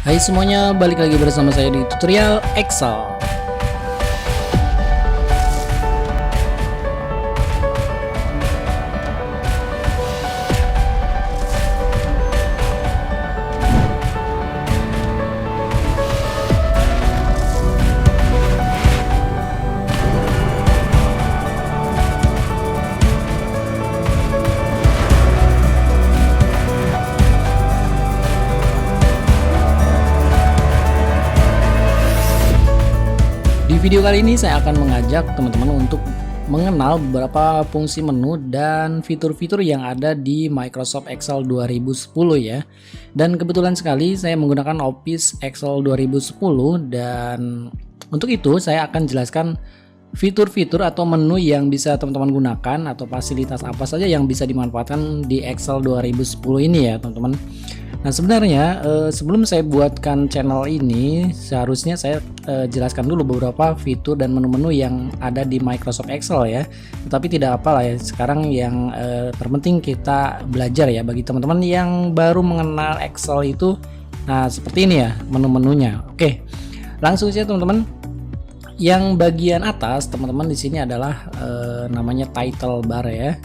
Hai semuanya, balik lagi bersama saya di tutorial Excel. Di video kali ini saya akan mengajak teman-teman untuk mengenal beberapa fungsi menu dan fitur-fitur yang ada di Microsoft Excel 2010 ya. Dan kebetulan sekali saya menggunakan Office Excel 2010 dan untuk itu saya akan jelaskan fitur-fitur atau menu yang bisa teman-teman gunakan atau fasilitas apa saja yang bisa dimanfaatkan di Excel 2010 ini ya teman-teman. Nah sebenarnya sebelum saya buatkan channel ini seharusnya saya jelaskan dulu beberapa fitur dan menu-menu yang ada di Microsoft Excel ya. Tetapi tidak apa lah ya, sekarang yang terpenting kita belajar ya bagi teman-teman yang baru mengenal Excel itu. Nah seperti ini ya menu-menunya. Oke, langsung saja teman-teman. Yang bagian atas teman-teman di sini adalah namanya title bar ya.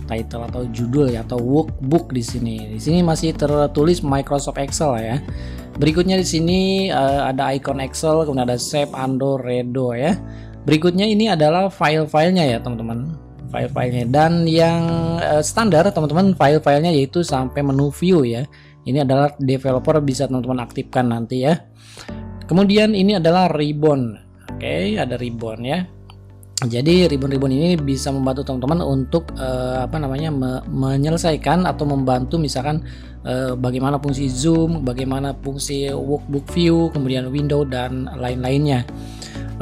Title atau judul ya, atau workbook di sini. Di sini masih tertulis Microsoft Excel ya. Berikutnya di sini ada icon Excel, kemudian ada save, undo, redo ya. Berikutnya ini adalah file-filenya ya teman-teman. File-filenya dan yang standar teman-teman file-filenya yaitu sampai menu view ya. Ini adalah developer bisa teman-teman aktifkan nanti ya. Kemudian ini adalah ribbon. Oke, ada ribbon ya. Jadi ribbon-ribbon ini bisa membantu teman-teman untuk menyelesaikan atau membantu misalkan bagaimana fungsi zoom, bagaimana fungsi workbook view, kemudian window dan lain-lainnya.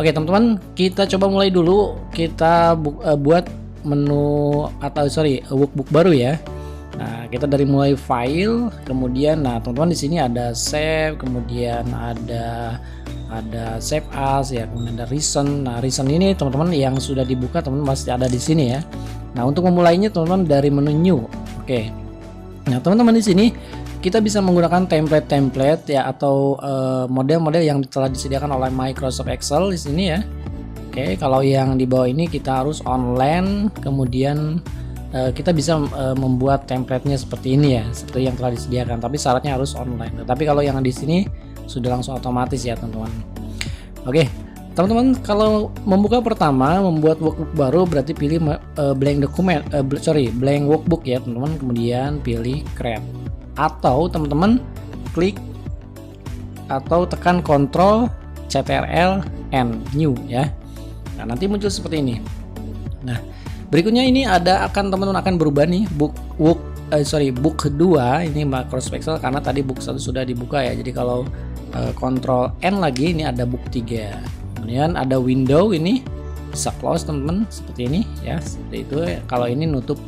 Oke teman-teman, kita coba mulai dulu. Kita buat menu atau workbook baru ya. Nah, kita dari mulai file, kemudian teman-teman di sini ada save, kemudian ada save as ya, kemudian ada recent. Nah, recent ini teman-teman yang sudah dibuka teman-teman masih ada di sini ya. Nah, untuk memulainya teman-teman dari menu new. Oke. Nah, teman-teman di sini kita bisa menggunakan template ya atau model-model yang telah disediakan oleh Microsoft Excel di sini ya. Oke, kalau yang di bawah ini kita harus online, kemudian kita bisa membuat template-nya seperti ini ya, seperti yang telah disediakan, tapi syaratnya harus online. Tapi kalau yang di sini sudah langsung otomatis ya teman-teman. Oke teman-teman, kalau membuka pertama membuat workbook baru berarti pilih blank workbook ya teman-teman, kemudian pilih create atau teman-teman klik atau tekan Ctrl Ctrl N new ya. Nah nanti muncul seperti ini. Nah berikutnya ini teman-teman akan berubah nih book 2 ini Microsoft Excel karena tadi book 1 sudah dibuka ya. Jadi kalau Ctrl N lagi ini ada book 3. Kemudian ada window, ini bisa close teman-teman seperti ini ya, seperti itu. Kalau ini nutup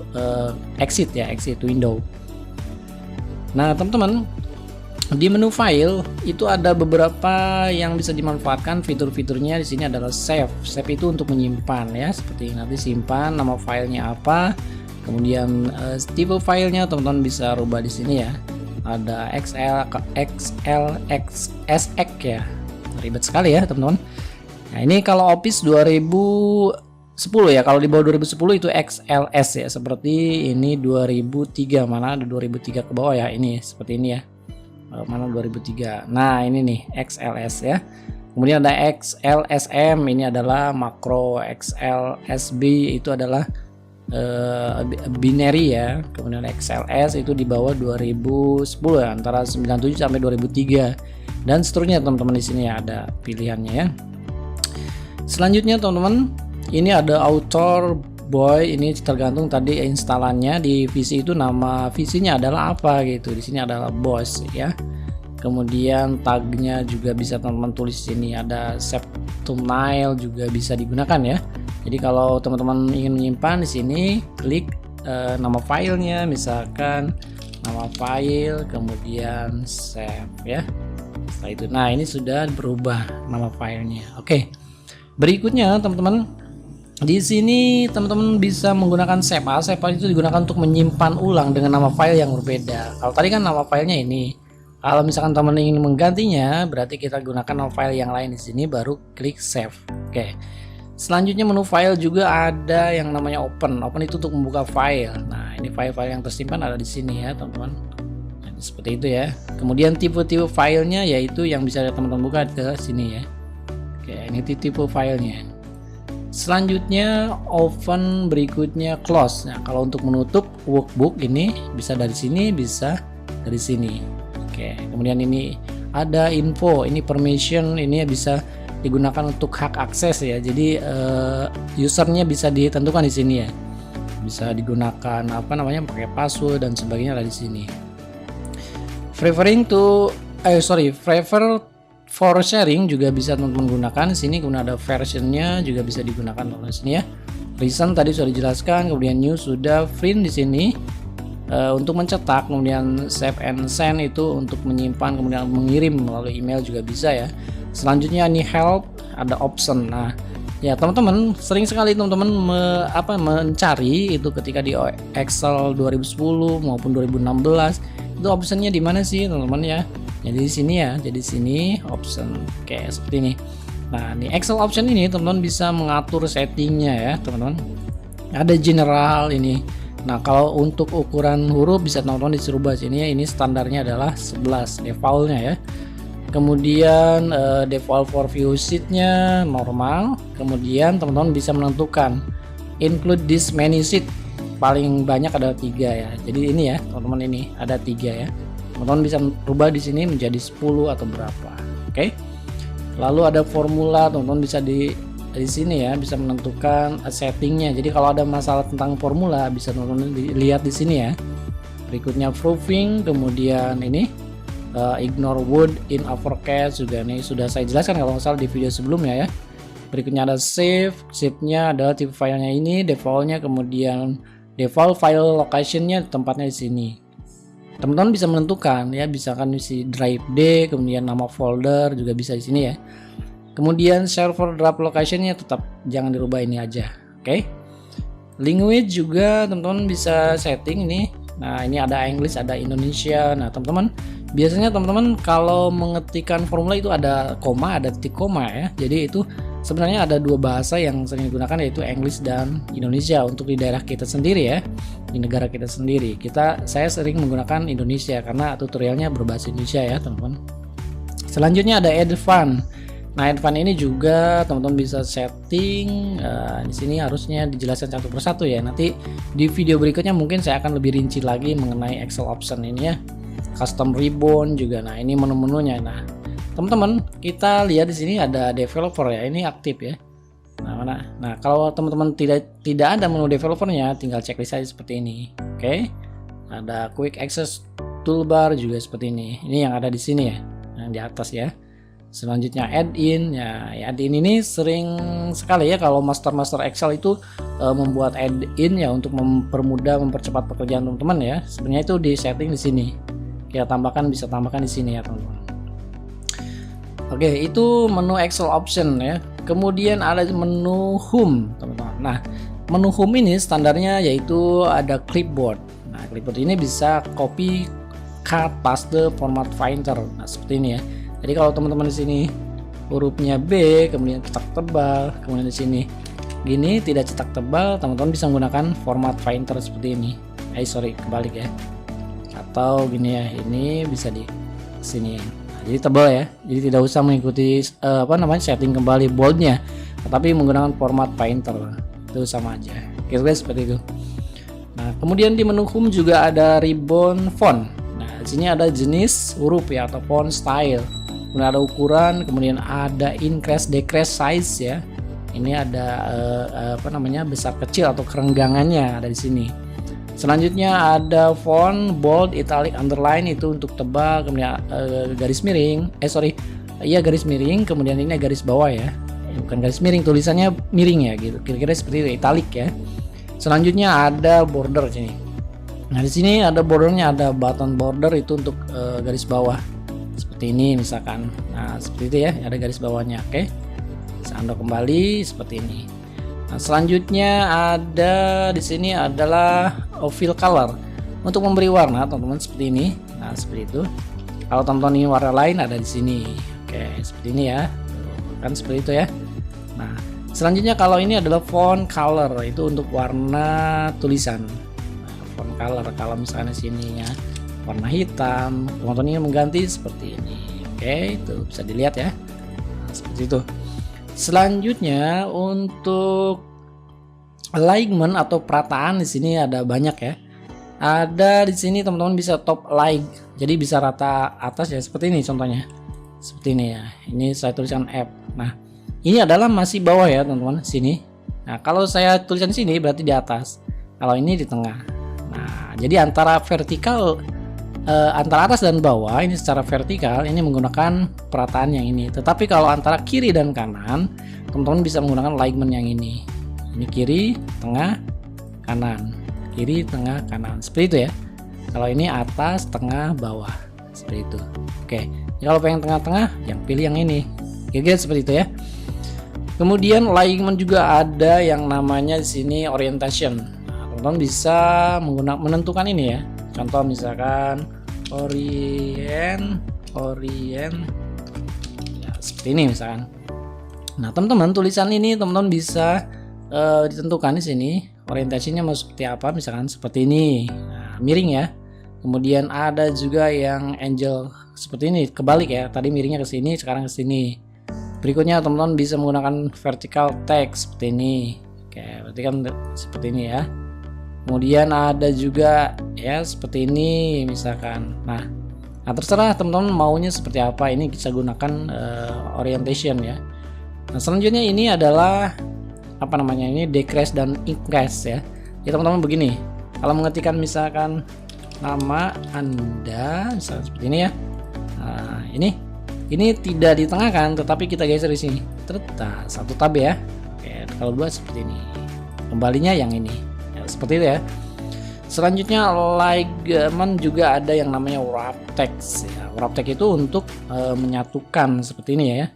exit ya, exit window. Nah teman-teman, di menu file itu ada beberapa yang bisa dimanfaatkan fitur-fiturnya. Di sini adalah save. Save itu untuk menyimpan ya, seperti nanti simpan nama filenya apa, kemudian tipe filenya teman-teman bisa rubah di sini ya. Ada XLSX ya, ribet sekali ya teman-teman. Nah ini kalau Office 2010 ya, kalau di bawah 2010 itu XLS ya, seperti ini 2003, mana ada 2003 ke bawah ya, ini seperti ini ya. Mana 2003. Nah ini nih XLS ya. Kemudian ada XLSM, ini adalah makro. XLSB itu adalah binary ya. Kemudian XLS itu di bawah 2010 ya, antara 97 sampai 2003 dan seterusnya teman-teman. Di sini ya ada pilihannya ya. Selanjutnya teman-teman, ini ada author boy, ini tergantung tadi instalannya di VC itu, nama VC-nya adalah apa gitu. Di sini adalah boss ya. Kemudian tagnya juga bisa teman-teman tulis di sini, ada save thumbnail juga bisa digunakan ya. Jadi kalau teman-teman ingin menyimpan di sini klik nama filenya, misalkan nama file, kemudian save ya. Setelah itu, nah ini sudah berubah nama filenya. Oke. Berikutnya teman-teman, di sini teman-teman bisa menggunakan save as. Save as itu digunakan untuk menyimpan ulang dengan nama file yang berbeda. Kalau tadi kan nama filenya ini, Kalau misalkan teman ingin menggantinya, berarti kita gunakan file yang lain di sini, baru klik save. Oke. Selanjutnya menu file juga ada yang namanya open. Open itu untuk membuka file. Nah, ini file-file yang tersimpan ada di sini ya, teman-teman. Nah, seperti itu ya. Kemudian tipe-tipe filenya yaitu yang bisa teman-teman buka ke sini ya. Oke, ini tipe filenya. Selanjutnya open, berikutnya close. Nah, kalau untuk menutup workbook ini bisa dari sini, bisa dari sini. Oke, kemudian ini ada info, ini permission, ini bisa digunakan untuk hak akses ya. Jadi usernya bisa ditentukan di sini ya. Bisa digunakan pakai password dan sebagainya ada di sini. Prefer for sharing juga bisa teman-teman gunakan. Sini kemudian ada versionnya juga bisa digunakan di sini ya. Recent tadi sudah dijelaskan, kemudian new sudah, print di sini. Untuk mencetak, kemudian save and send itu untuk menyimpan, kemudian mengirim melalui email juga bisa ya. Selanjutnya ini help, ada option. Nah ya teman-teman, sering sekali teman-teman mencari itu ketika di Excel 2010 maupun 2016 itu optionnya di mana sih teman-teman ya. Jadi di sini ya, jadi sini option kayak seperti ini. Nah ini Excel option ini teman-teman bisa mengatur settingnya ya teman-teman. Ada general ini. Nah kalau untuk ukuran huruf bisa teman-teman disuruh rubah sini ya. Ini standarnya adalah 11 defaultnya ya. Kemudian default for view sheet-nya normal. Kemudian teman-teman bisa menentukan include this many sheet, paling banyak ada 3 ya. Jadi ini ya teman-teman, ini ada 3 ya. Teman-teman bisa rubah di sini menjadi 10 atau berapa. Oke. Lalu ada formula, teman-teman bisa di sini ya, bisa menentukan settingnya. Jadi kalau ada masalah tentang formula bisa teman-teman dilihat di sini ya. Berikutnya proofing, kemudian ini ignore word in uppercase juga nih sudah saya jelaskan kalau nggak salah di video sebelumnya ya. Berikutnya ada save-nya adalah tipe filenya ini, defaultnya, kemudian default file locationnya tempatnya di sini. Teman-teman bisa menentukan ya, bisa kan isi drive D, kemudian nama folder juga bisa di sini ya. Kemudian server draft locationnya tetap jangan dirubah, ini aja. Oke. Language juga teman-teman bisa setting ini. Nah ini ada English, ada Indonesia. Nah teman-teman biasanya teman-teman kalau mengetikkan formula itu ada koma, ada titik koma ya. Jadi itu sebenarnya ada 2 bahasa yang sering digunakan, yaitu English dan Indonesia untuk di daerah kita sendiri ya, di negara kita sendiri. Saya sering menggunakan Indonesia karena tutorialnya berbahasa Indonesia ya teman-teman. Selanjutnya ada advance. Nah advance ini juga teman-teman bisa setting. Di sini harusnya dijelaskan satu persatu ya. Nanti di video berikutnya mungkin saya akan lebih rinci lagi mengenai Excel option ini ya. Custom ribbon juga. Nah ini menu-menunya. Nah teman-teman kita lihat di sini ada developer ya, ini aktif ya. Nah kalau teman-teman tidak ada menu developernya, tinggal checklist saja seperti ini. Oke. Ada quick access toolbar juga seperti ini. Ini yang ada di sini ya, yang di atas ya. Selanjutnya add-in ya, add-in ini sering sekali ya kalau master Excel itu membuat add-in ya untuk mempercepat pekerjaan teman-teman ya. Sebenarnya itu di setting di sini. Kita bisa tambahkan di sini ya teman-teman. Oke, itu menu Excel option ya. Kemudian ada menu home teman-teman. Nah menu home ini standarnya yaitu ada clipboard. Nah clipboard ini bisa copy, cut, paste, format finder. Nah seperti ini ya. Jadi kalau teman-teman di sini hurufnya B, kemudian cetak tebal, kemudian di sini gini tidak cetak tebal, teman-teman bisa menggunakan format finder seperti ini. Kebalik ya. Atau gini ya, ini bisa di sini. Nah, jadi tebal ya. Jadi tidak usah mengikuti setting kembali boldnya, tetapi menggunakan format finder. Itu sama aja. Kira-kira seperti itu. Nah, kemudian di menu home juga ada ribbon font. Nah, di sini ada jenis huruf ya atau font style. Kemudian ada ukuran, kemudian ada increase decrease size ya. Ini ada besar kecil atau kerenggangannya ada di sini. Selanjutnya ada font bold, italic, underline itu untuk tebal, kemudian garis miring. Garis miring, kemudian ini garis bawah ya. Bukan garis miring, tulisannya miring ya gitu. Kira-kira seperti itu, italic ya. Selanjutnya ada border sini. Nah, di sini ada bordernya, ada button border itu untuk garis bawah. Seperti ini misalkan. Nah seperti itu ya, ada garis bawahnya. Oke, Anda kembali seperti ini. Nah selanjutnya ada di sini adalah fill color untuk memberi warna teman-teman seperti ini. Nah seperti itu. Kalau teman-teman ingin warna lain ada di sini. Oke, seperti ini ya. Kan seperti itu ya. Nah, selanjutnya kalau ini adalah font color, itu untuk warna tulisan. Nah, font color kalau misalnya sininya warna hitam, teman-teman ingin mengganti seperti ini. Oke, itu bisa dilihat ya. Nah, seperti itu. Selanjutnya untuk alignment atau perataan di sini ada banyak ya. Ada di sini teman-teman bisa top like, jadi bisa rata atas ya, seperti ini contohnya. Seperti ini ya. Ini saya tuliskan F. Nah, ini adalah masih bawah ya teman-teman, sini. Nah, kalau saya tulisan sini berarti di atas. Kalau ini di tengah. Nah, jadi antara vertikal antara atas dan bawah ini secara vertikal ini menggunakan perataan yang ini. Tetapi kalau antara kiri dan kanan, teman-teman bisa menggunakan alignment yang ini. Ini kiri, tengah, kanan. Kiri, tengah, kanan, seperti itu ya. Kalau ini atas, tengah, bawah, seperti itu. Oke, jadi kalau pengen tengah-tengah, yang pilih yang ini. Kira-kira seperti itu ya. Kemudian alignment juga ada yang namanya di sini orientation. Nah, teman-teman bisa menentukan ini ya. Contoh misalkan orient, ya, seperti ini misalkan. Nah, teman-teman tulisan ini teman-teman bisa ditentukan di sini. Orientasinya mau seperti apa, misalkan seperti ini. Nah, miring ya. Kemudian ada juga yang angel seperti ini, kebalik ya. Tadi miringnya ke sini, sekarang ke sini. Berikutnya teman-teman bisa menggunakan vertical text seperti ini. Oke, berarti kan seperti ini ya. Kemudian ada juga ya seperti ini misalkan. Nah, terserah teman-teman maunya seperti apa. Ini bisa gunakan orientation ya. Nah, selanjutnya ini adalah apa namanya, ini decrease dan increase ya. Jadi teman-teman begini, kalau mengetikkan misalkan nama Anda misalnya seperti ini ya. Nah, ini tidak di tengah kan, tetapi kita geser di sini. Ternyata satu tab ya. Oke, kalau dua seperti ini. Kembalinya yang ini. Ya, seperti itu ya. Selanjutnya alignment juga ada yang namanya wrap text ya. Wrap text itu untuk menyatukan seperti ini ya.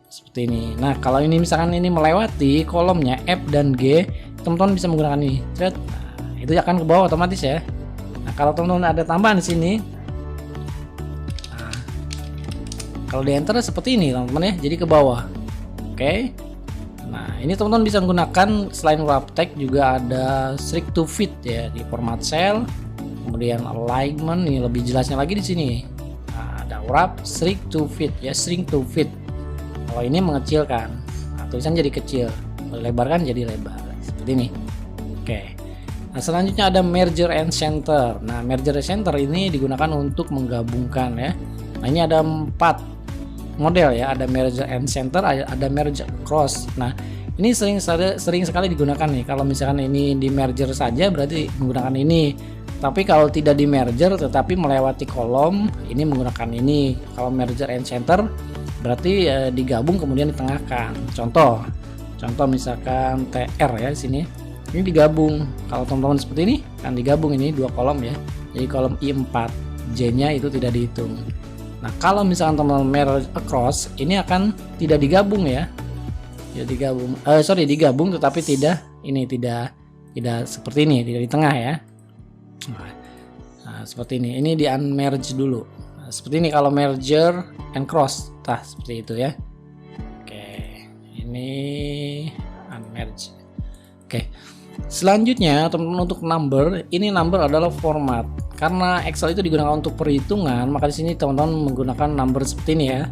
Seperti ini. Nah, kalau ini misalkan ini melewati kolomnya F dan G, teman-teman bisa menggunakan ini. Nah, itu akan ke bawah otomatis ya. Nah, kalau teman-teman ada tambahan di sini, nah, kalau di enter seperti ini teman-teman ya, jadi ke bawah. Oke. Nah, ini teman-teman bisa menggunakan selain wrap text juga ada shrink to fit ya di format cell. Kemudian alignment, ini lebih jelasnya lagi di sini. Nah, ada wrap, shrink to fit ya, shrink to fit. Kalau ini mengecilkan, nah, tulisan jadi kecil, melebarkan jadi lebar, seperti ini. Oke. Nah, selanjutnya ada merger and center. Nah, merger and center ini digunakan untuk menggabungkan ya. Nah, ini ada 4 model ya, ada merger and center, ada merge cross. Nah, ini sering sekali digunakan nih. Kalau misalkan ini di merger saja berarti menggunakan ini. Tapi kalau tidak di merger tetapi melewati kolom, ini menggunakan ini. Kalau merger and center berarti digabung kemudian ditengahkan. Contoh misalkan TR ya di sini. Ini digabung. Kalau teman-teman seperti ini kan digabung, ini 2 kolom ya. Jadi kolom I4, J-nya itu tidak dihitung. Nah, kalau misalkan teman-teman merge across, ini akan tidak digabung ya. Ya digabung. Digabung tetapi tidak seperti ini, tidak di tengah ya. Nah, seperti ini. Ini di unmerge dulu. Nah, seperti ini kalau merger and cross. Nah, seperti itu ya. Oke. Ini unmerge. Oke. Selanjutnya teman-teman untuk number, ini number adalah format. Karena Excel itu digunakan untuk perhitungan, maka di sini teman-teman menggunakan number seperti ini ya.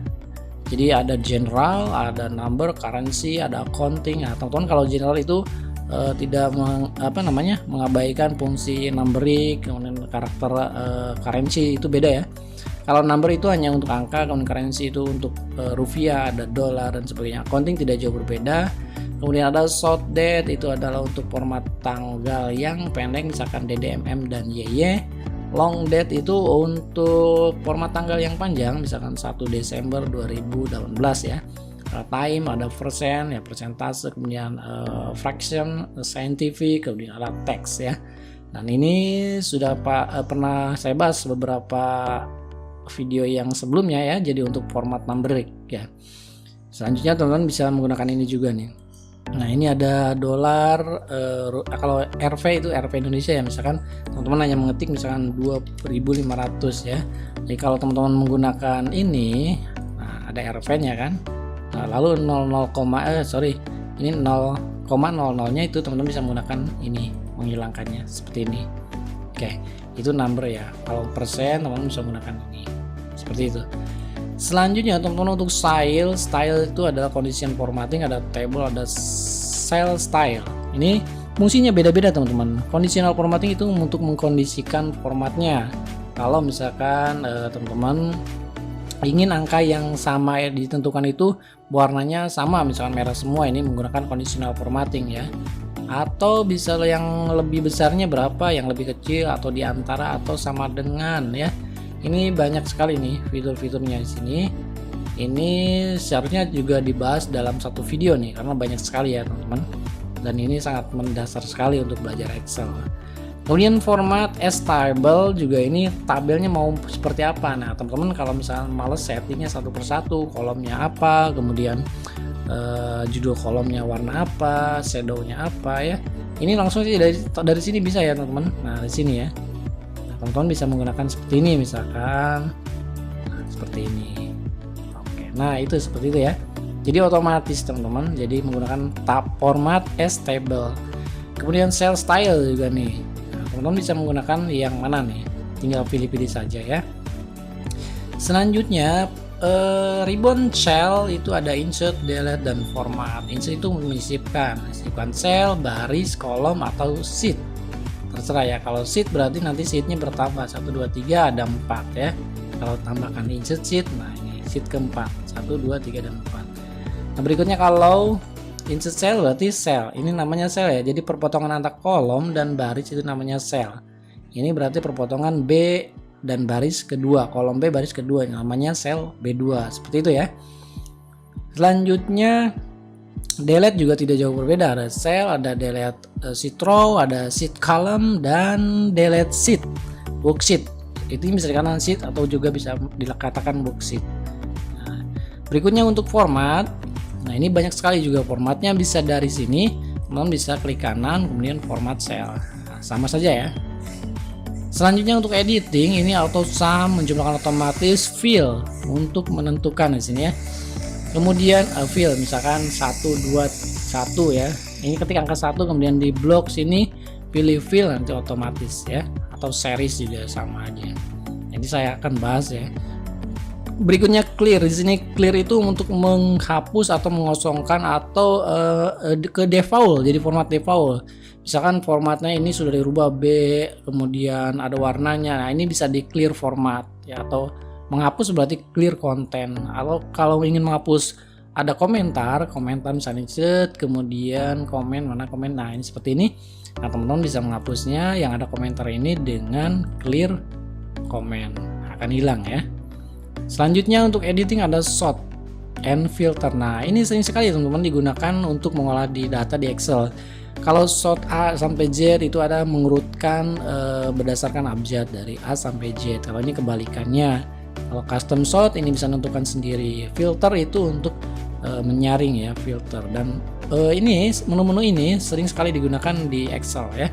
Jadi ada general, ada number, currency, ada accounting. Nah, teman-teman kalau general itu tidak mengabaikan fungsi numbering, kemudian karakter currency itu beda ya. Kalau number itu hanya untuk angka, kemudian currency itu untuk rupiah, ada dolar dan sebagainya. Accounting tidak jauh berbeda. Kemudian ada short date, itu adalah untuk format tanggal yang pendek, misalkan DDMM dan YY. Long date itu untuk format tanggal yang panjang, misalkan 1 Desember 2018 ya. Time ada persen ya, persentase, kemudian fraction, scientific, kemudian ada text ya. Dan ini sudah pernah saya bahas beberapa video yang sebelumnya ya, jadi untuk format numbering ya. Selanjutnya teman-teman bisa menggunakan ini juga nih. Nah ini ada dolar, kalau RV itu RV Indonesia ya, misalkan teman-teman hanya mengetik misalkan 2.500 ya. Jadi kalau teman-teman menggunakan ini, nah ada RV-nya kan. Nah, lalu 00, ini 0,00-nya itu teman-teman bisa menggunakan ini, menghilangkannya seperti ini. Oke, itu number ya. Kalau persen teman-teman bisa menggunakan ini. Seperti itu. Selanjutnya teman-teman untuk style itu adalah condition formatting, ada table, ada cell style. Ini fungsinya beda-beda teman-teman. Conditional formatting itu untuk mengkondisikan formatnya. Kalau misalkan teman-teman ingin angka yang sama ditentukan itu warnanya sama, misalkan merah semua, ini menggunakan conditional formatting ya. Atau bisa yang lebih besarnya berapa, yang lebih kecil, atau diantara, atau sama dengan ya. Ini banyak sekali nih fitur-fiturnya di sini. Ini seharusnya juga dibahas dalam satu video nih, karena banyak sekali ya teman-teman. Dan ini sangat mendasar sekali untuk belajar Excel. Kemudian format as table juga, ini tabelnya mau seperti apa. Nah teman-teman kalau misalnya males settingnya satu persatu, kolomnya apa, kemudian judul kolomnya warna apa, shadownya apa ya. Ini langsung sih dari sini bisa ya teman-teman. Nah di sini ya. Teman-teman bisa menggunakan seperti ini misalkan, seperti ini. Oke, nah itu seperti itu ya. Jadi otomatis teman-teman, jadi menggunakan tab format as table. Kemudian cell style juga nih. Nah, teman-teman bisa menggunakan yang mana nih? Tinggal pilih-pilih saja ya. Selanjutnya ribbon cell itu ada insert, delete, dan format. Insert itu menyisipkan cell, baris, kolom, atau sheet. Terserah ya, kalau sheet berarti nanti sheetnya bertambah 1, 2, 3 ada 4 ya. Kalau tambahkan insert sheet, nah ini sheet keempat 1, 2, 3 dan 4. Nah berikutnya kalau insert cell berarti cell, ini namanya cell ya, jadi perpotongan antara kolom dan baris itu namanya cell. Ini berarti perpotongan B dan baris kedua, kolom B baris kedua, namanya cell B2, seperti itu ya. Selanjutnya delete juga tidak jauh berbeda, ada cell, ada delete sheet row, ada sheet column, dan delete sheet worksheet. Itu bisa dikatakan sheet atau juga bisa dikatakan worksheet. Nah, berikutnya untuk format. Nah ini banyak sekali juga formatnya, bisa dari sini teman bisa klik kanan kemudian format cell. Nah, sama saja ya. Selanjutnya untuk editing, ini auto sum, menjumlahkan otomatis, fill untuk menentukan di sini ya. Kemudian fill misalkan 1, 2, 1 ya. Ini ketik angka 1 kemudian di blok sini pilih fill, nanti otomatis ya. Atau series juga sama aja. Jadi saya akan bahas ya. Berikutnya clear. Di sini clear itu untuk menghapus atau mengosongkan atau ke default, jadi format default. Misalkan formatnya ini sudah dirubah B, kemudian ada warnanya. Nah, ini bisa di clear format ya, atau menghapus berarti clear content. Kalau ingin menghapus ada komentar misalnya set, kemudian komen, mana komen. Nah, ini seperti ini. Nah, teman-teman bisa menghapusnya yang ada komentar ini dengan clear comment. Akan hilang ya. Selanjutnya untuk editing ada sort and filter. Nah, ini sering sekali teman-teman digunakan untuk mengolah di data di Excel. Kalau sort A sampai Z itu ada mengurutkan berdasarkan abjad dari A sampai Z. Kalau ini kebalikannya. Kalau custom sort ini bisa menentukan sendiri. Filter itu untuk menyaring ya, filter. Dan ini menu-menu ini sering sekali digunakan di Excel ya.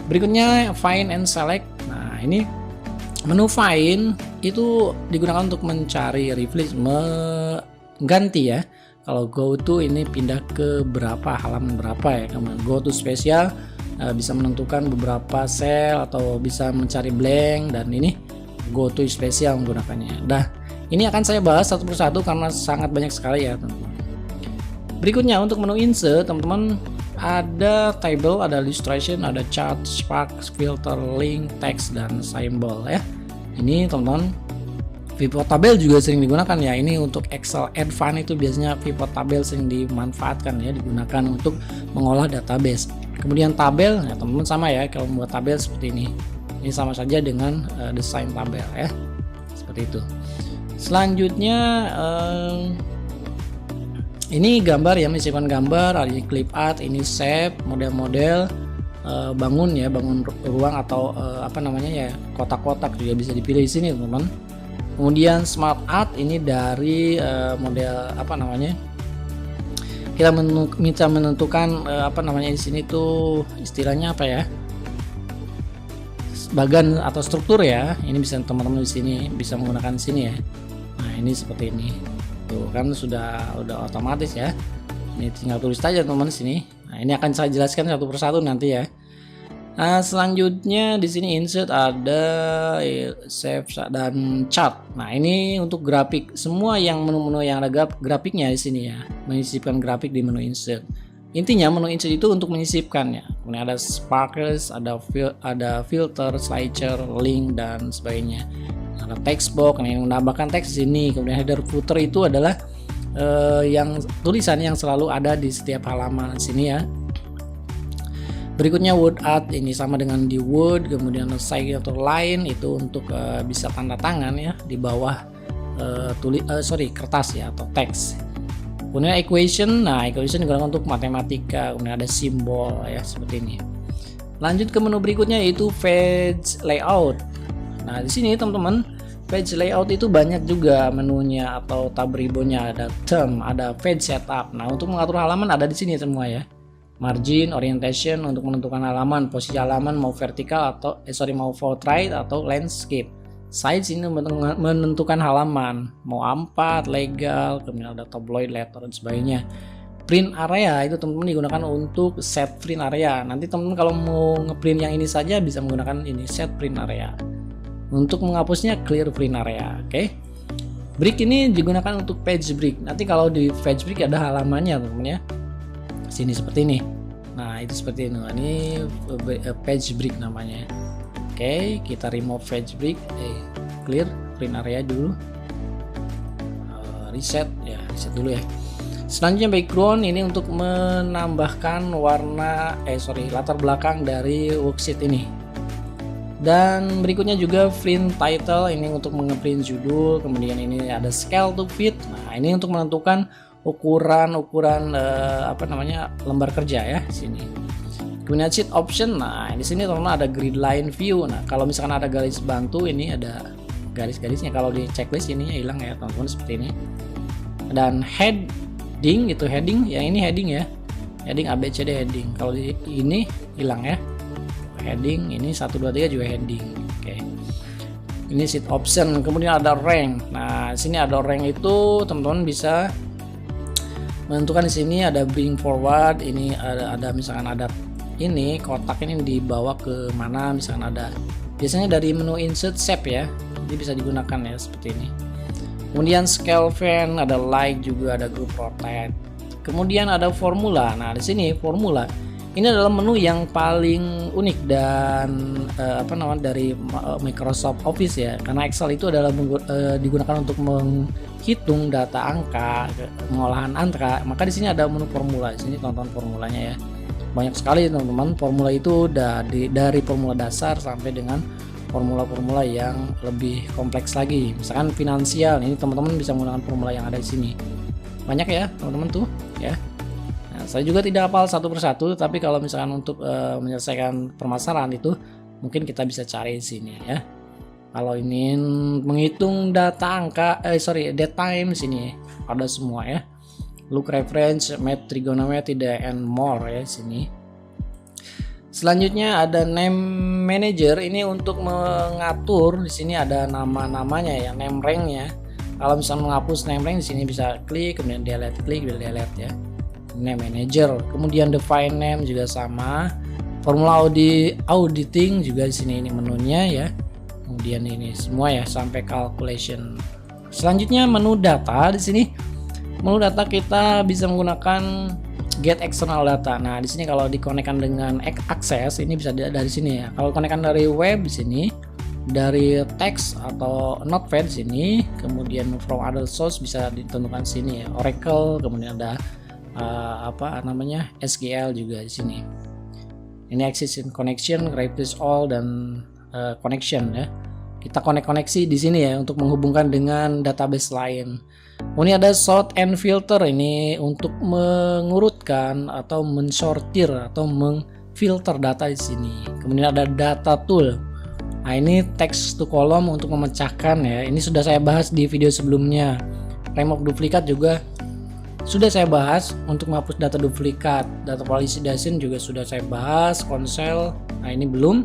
Berikutnya find and select. Nah, ini menu find itu digunakan untuk mencari, replace, mengganti ya. Kalau go to ini pindah ke berapa, halaman berapa ya. Kemudian go to spesial bisa menentukan beberapa sel atau bisa mencari blank, dan ini go to spesial menggunakannya. Nah, ini akan saya bahas satu persatu karena sangat banyak sekali ya teman-teman. Berikutnya untuk menu insert teman-teman ada table, ada illustration, ada chart, spark, filter, link, text, dan symbol ya. Ini teman-teman pivot tabel juga sering digunakan ya. Ini untuk Excel Advanced itu biasanya pivot tabel sering dimanfaatkan ya, digunakan untuk mengolah database. Kemudian tabel ya teman-teman sama ya, kalau membuat tabel seperti ini. Ini sama saja dengan desain tabel ya. Seperti itu. Selanjutnya ini gambar ya, menyisipkan gambar, ada clip art, ini shape, model-model, bangun ya, bangun ruang atau apa namanya ya, kotak-kotak juga bisa dipilih di sini teman-teman. Kemudian smart art ini dari model apa namanya, kita bisa menentukan apa namanya di sini tuh istilahnya apa ya, bagan atau struktur ya. Ini bisa teman-teman di sini bisa menggunakan di sini ya. Nah ini seperti ini tuh kan sudah otomatis ya. Ini tinggal tulis saja teman-teman di sini. Nah ini akan saya jelaskan satu persatu nanti ya. Nah selanjutnya di sini insert ada save dan chart. Nah ini untuk grafik, semua yang menu-menu yang ada grafiknya di sini ya, menyisipkan grafik di menu insert. Intinya menu insert itu untuk menyisipkan ya. Kemudian ada sparkles, ada filter, slicer, link dan sebagainya. Ada text box yang menambahkan teks di sini. Kemudian header footer itu adalah yang tulisan yang selalu ada di setiap halaman di sini ya. Berikutnya word art, ini sama dengan di Word. Kemudian sign atau line itu untuk bisa tanda tangan ya di bawah kertas ya atau teks. Kemudian equation, nah equation digunakan untuk matematika. Kemudian ada simbol ya seperti ini. Lanjut ke menu berikutnya yaitu page layout. Nah di sini teman-teman, page layout itu banyak juga menunya atau tab ribbonnya. Ada term, ada page setup. Nah untuk mengatur halaman ada di sini semua ya. Margin, orientation untuk menentukan halaman, posisi halaman mau vertikal atau mau portrait atau landscape. Size ini menentukan halaman, mau A4, legal, kemudian ada tabloid, letter dan sebagainya. Print area itu teman-teman digunakan untuk set print area. Nanti teman-teman kalau mau ngeprint yang ini saja bisa menggunakan ini set print area. Untuk menghapusnya clear print area, oke? Break ini digunakan untuk page break. Nanti kalau di page break ada halamannya teman-teman ya. Sini seperti ini. Nah itu seperti ini. Ini page break namanya. Oke, kita remove page break, clear print area dulu, reset dulu ya. Selanjutnya background ini untuk menambahkan warna latar belakang dari worksheet ini. Dan berikutnya juga print title, ini untuk mengeprint judul. Kemudian ini ada scale to fit. Nah ini untuk menentukan ukuran lembar kerja ya sini. Kemudian sheet option, nah di sini teman-teman ada grid line view. Nah kalau misalkan ada garis bantu, ini ada garis-garisnya. Kalau di checklist ini hilang ya teman-teman seperti ini. Dan heading itu heading, yang ini heading ya, heading ABCD heading. Kalau di ini hilang ya, heading ini 1 2 3 juga heading. Oke. Ini sheet option. Kemudian ada rank. Nah di sini ada rank itu teman-teman bisa menentukan. Di sini ada bring forward. Ini ada misalkan ada ini kotak ini dibawa ke mana, misalkan ada biasanya dari menu insert shape ya, ini bisa digunakan ya seperti ini. Kemudian scale fan, ada like juga, ada group rotate. Kemudian ada formula. Nah di sini formula ini adalah menu yang paling unik dan dari Microsoft Office ya, karena Excel itu adalah digunakan untuk menghitung data angka, pengolahan angka. Maka di sini ada menu formula. Di sini tonton formulanya ya. Banyak sekali teman-teman, formula itu dari formula dasar sampai dengan formula-formula yang lebih kompleks lagi. Misalkan finansial, ini teman-teman bisa menggunakan formula yang ada di sini. Banyak ya teman-teman tuh ya. Nah, saya juga tidak hafal satu persatu, tapi kalau misalkan untuk menyelesaikan permasalahan itu mungkin kita bisa cari di sini ya. Kalau ini menghitung data angka, date time di sini ada semua ya. Look reference, math, trigonometry, and more ya sini. Selanjutnya ada name manager, ini untuk mengatur. Di sini ada nama-namanya ya, name rank-nya. Kalau misalnya menghapus name rank di sini bisa klik, kemudian delete, klik, delete ya. Name manager. Kemudian define name juga sama. Formula auditing juga di sini ini menunya ya. Kemudian ini semua ya sampai calculation. Selanjutnya menu data di sini. Menu data kita bisa menggunakan get external data. Nah, di sini kalau dikonekkan dengan akses ini bisa dari sini ya. Kalau konekkan dari web di sini, dari teks atau notepad di sini, kemudian from other source bisa ditentukan sini ya. Oracle, kemudian ada SQL juga di sini. Ini existing connection, replace all dan connection ya. Kita koneksi di sini ya untuk menghubungkan dengan database lain. Ini ada sort and filter, ini untuk mengurutkan atau mensortir atau mengfilter data di sini. Kemudian ada data tool. Nah, ini text to column untuk memecahkan ya. Ini sudah saya bahas di video sebelumnya. Remove duplikat juga sudah saya bahas untuk menghapus data duplikat, data validation juga sudah saya bahas, konsel. Nah ini belum.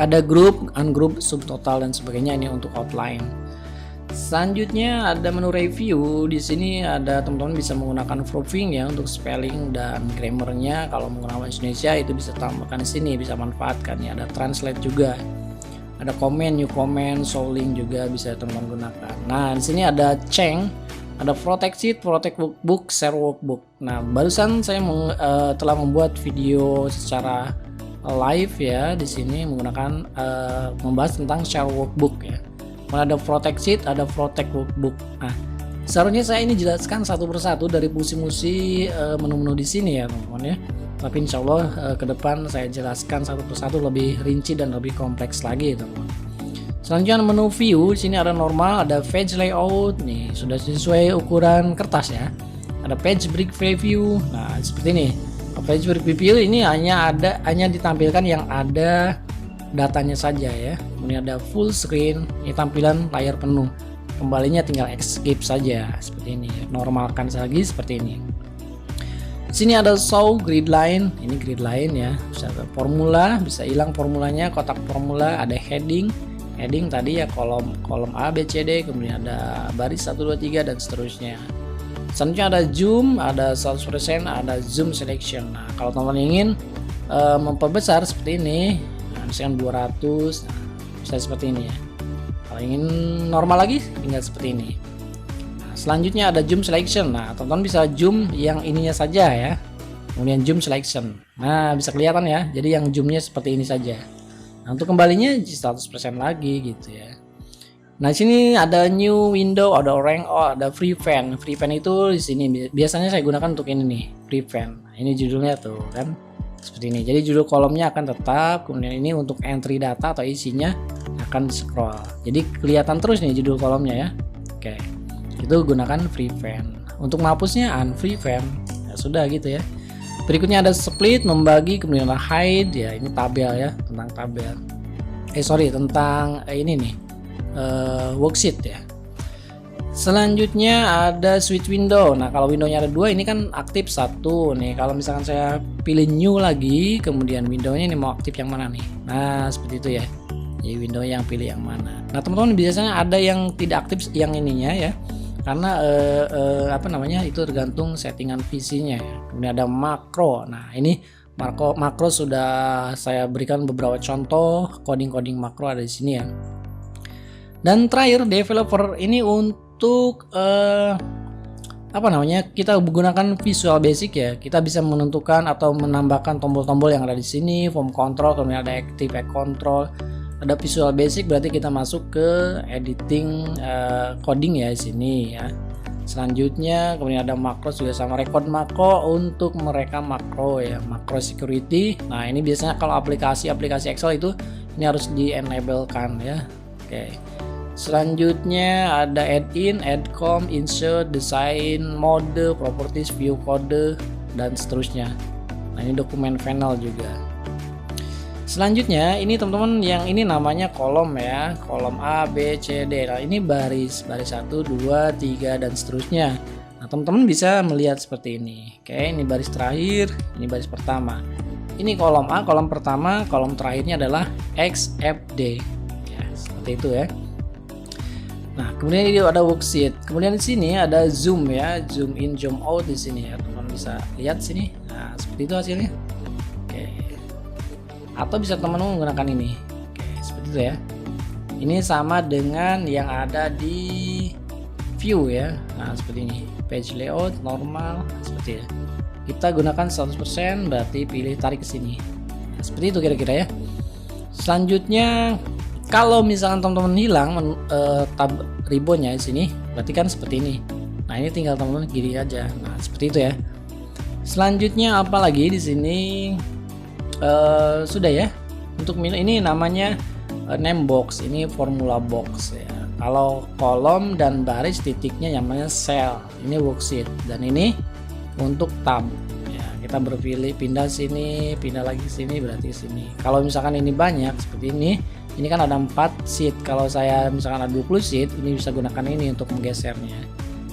Ada group, ungroup, subtotal dan sebagainya, ini untuk outline. Selanjutnya ada menu review. Di sini ada teman-teman bisa menggunakan proofing ya untuk spelling dan grammarnya. Kalau menggunakan bahasa Indonesia itu bisa tambahkan di sini, bisa manfaatkan ya. Ada translate juga. Ada comment, new comment, showing juga bisa teman-teman gunakan. Nah, di sini ada change, ada protect sheet, protect workbook, share workbook. Nah, barusan saya telah membuat video secara live ya di sini menggunakan membahas tentang share workbook ya. Ada protect sheet, ada protect workbook. Nah, seharusnya saya ini jelaskan satu persatu dari fungsi-fungsi menu-menu di sini ya teman-teman ya. Tapi insya Allah ke depan saya jelaskan satu persatu lebih rinci dan lebih kompleks lagi teman-teman. Selanjutnya menu view, di sini ada normal, ada page layout, nih sudah sesuai ukuran kertas ya. Ada page break preview, nah seperti ini. Page break preview ini hanya ditampilkan yang ada datanya saja ya. Kemudian ada full screen, ini tampilan layar penuh. Kembalinya tinggal escape saja seperti ini. Normalkan lagi seperti ini. Sini ada show grid line, ini grid line ya. Bisa ada formula, bisa hilang formulanya, kotak formula, ada heading tadi ya kolom A, B, C, D, kemudian ada baris 1, 2, 3 dan seterusnya. Selanjutnya ada zoom, ada 100%, ada zoom selection. Nah, kalau teman-teman ingin memperbesar seperti ini, nah, misalkan 200, nah, bisa seperti ini ya. Kalau ingin normal lagi, tinggal seperti ini. Selanjutnya ada zoom selection. Nah, teman-teman bisa zoom yang ininya saja ya. Kemudian zoom selection. Nah, bisa kelihatan ya. Jadi yang zoomnya seperti ini saja. Nah, untuk kembalinya 100% lagi gitu ya. Nah, sini ada new window, ada rank, ada free fan. Free fan itu di sini biasanya saya gunakan untuk ini nih, free fan. Nah, ini judulnya tuh kan. Seperti ini. Jadi judul kolomnya akan tetap, kemudian ini untuk entry data atau isinya akan scroll. Jadi kelihatan terus nih judul kolomnya ya. Oke. Itu gunakan free fan. Untuk menghapusnya unfree fan. Ya sudah gitu ya. Berikutnya ada split, membagi, kemudian ada hide ya, ini tabel ya, tentang tabel. Tentang ini nih. Worksheet ya. Selanjutnya ada switch window. Nah, kalau windownya ada 2, ini kan aktif 1 nih. Kalau misalkan saya pilih new lagi, kemudian windownya ini mau aktif yang mana nih? Nah, seperti itu ya. Jadi window yang pilih yang mana. Nah, teman-teman biasanya ada yang tidak aktif yang ininya ya. Karena itu tergantung settingan PC-nya ya. Kemudian ada makro. Nah, ini makro sudah saya berikan beberapa contoh coding makro ada di sini ya. Dan terakhir developer ini untuk kita menggunakan Visual Basic ya. Kita bisa menentukan atau menambahkan tombol-tombol yang ada di sini, form control, kemudian ada active control. Ada Visual Basic berarti kita masuk ke editing coding ya di sini ya. Selanjutnya kemudian ada makro juga sama record makro untuk merekam makro ya, makro security. Nah, ini biasanya kalau aplikasi Excel itu ini harus di enable kan ya. Oke. Selanjutnya ada add-in, add-com, insert, design, mode, properties, view code dan seterusnya. Nah, ini dokumen final juga. Selanjutnya ini teman-teman yang ini namanya kolom ya, kolom A, B, C, D. Nah, ini baris 1, 2, 3 dan seterusnya. Nah, teman-teman bisa melihat seperti ini. Oke, ini baris terakhir, ini baris pertama. Ini kolom A, kolom pertama, kolom terakhirnya adalah X, F, D. Ya, seperti itu ya. Nah, kemudian ini ada worksheet. Kemudian di sini ada zoom ya, zoom in, zoom out di sini ya. Teman-teman bisa lihat sini. Nah, seperti itu hasilnya. Oke. Atau bisa teman-teman menggunakan ini. Oke, seperti itu ya. Ini sama dengan yang ada di view ya. Nah, seperti ini. Page layout normal seperti ya. Kita gunakan 100% berarti pilih tarik ke sini. Nah, seperti itu kira-kira ya. Selanjutnya kalau misalkan teman-teman hilang tab ribbonnya di sini, berarti kan seperti ini. Nah, ini tinggal teman-teman kiri aja. Nah, seperti itu ya. Selanjutnya apa lagi di sini? Sudah ya. Untuk ini namanya name box, ini formula box ya. Kalau kolom dan baris titiknya namanya cell, ini worksheet, dan ini untuk tab ya. Kita berpilih pindah sini, pindah lagi sini, berarti sini. Kalau misalkan ini banyak seperti ini kan ada 4 sheet. Kalau saya misalkan ada 20 sheet, ini bisa gunakan ini untuk menggesernya.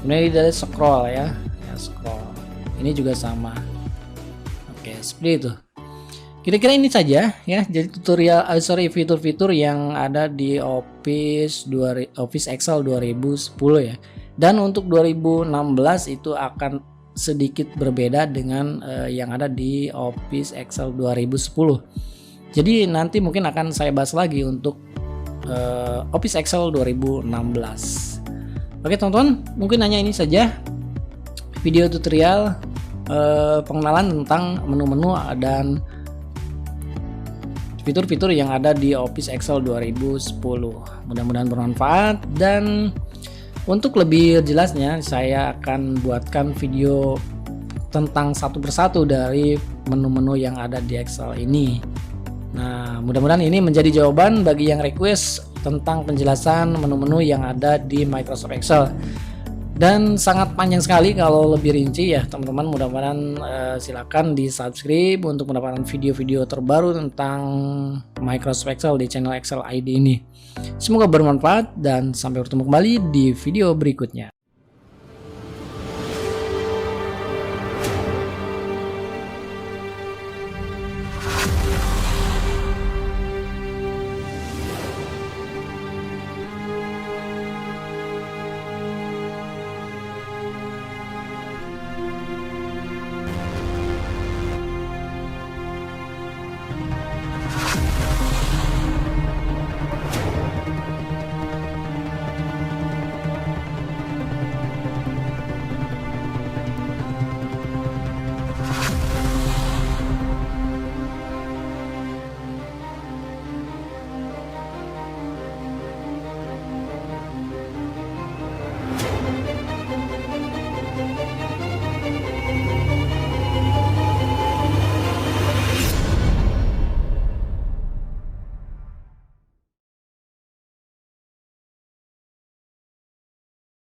Kemudian ini dari scroll ya, scroll. Ini juga sama. Oke, seperti itu. Kira-kira ini saja ya, jadi tutorial fitur-fitur yang ada di Office Excel 2010 ya. Dan untuk 2016 itu akan sedikit berbeda dengan yang ada di Office Excel 2010. Jadi nanti mungkin akan saya bahas lagi untuk Office Excel 2016. Oke teman-teman, mungkin hanya ini saja video tutorial pengenalan tentang menu-menu dan fitur-fitur yang ada di Office Excel 2010. Mudah-mudahan bermanfaat, dan untuk lebih jelasnya saya akan buatkan video tentang satu persatu dari menu-menu yang ada di Excel ini. Nah, mudah-mudahan ini menjadi jawaban bagi yang request tentang penjelasan menu-menu yang ada di Microsoft Excel. Dan sangat panjang sekali kalau lebih rinci ya teman-teman. Mudah-mudahan silakan di subscribe untuk mendapatkan video-video terbaru tentang Microsoft Excel di channel Excel ID ini. Semoga bermanfaat dan sampai bertemu kembali di video berikutnya.